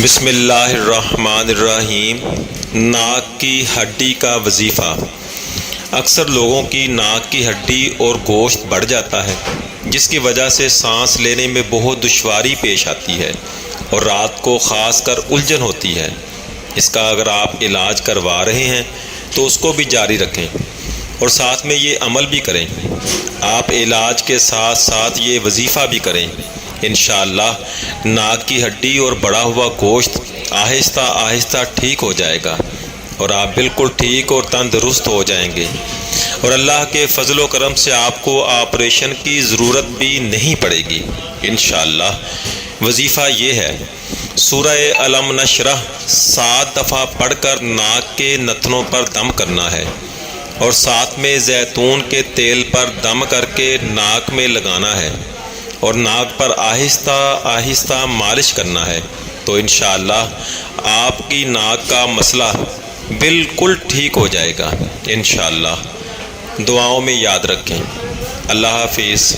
بسم اللہ الرحمن الرحیم۔ ناک کی ہڈی کا وظیفہ۔ اکثر لوگوں کی ناک کی ہڈی اور گوشت بڑھ جاتا ہے، جس کی وجہ سے سانس لینے میں بہت دشواری پیش آتی ہے اور رات کو خاص کر الجھن ہوتی ہے۔ اس کا اگر آپ علاج کروا رہے ہیں تو اس کو بھی جاری رکھیں اور ساتھ میں یہ عمل بھی کریں۔ آپ علاج کے ساتھ ساتھ یہ وظیفہ بھی کریں، انشاءاللہ ناک کی ہڈی اور بڑا ہوا گوشت آہستہ آہستہ ٹھیک ہو جائے گا اور آپ بالکل ٹھیک اور تندرست ہو جائیں گے، اور اللہ کے فضل و کرم سے آپ کو آپریشن کی ضرورت بھی نہیں پڑے گی انشاءاللہ۔ وظیفہ یہ ہے، سورہ علم نشرح 7 دفعہ پڑھ کر ناک کے نتنوں پر دم کرنا ہے اور ساتھ میں زیتون کے تیل پر دم کر کے ناک میں لگانا ہے اور ناک پر آہستہ آہستہ مالش کرنا ہے، تو انشاءاللہ آپ کی ناک کا مسئلہ بالکل ٹھیک ہو جائے گا انشاءاللہ۔ دعاؤں میں یاد رکھیں۔ اللہ حافظ۔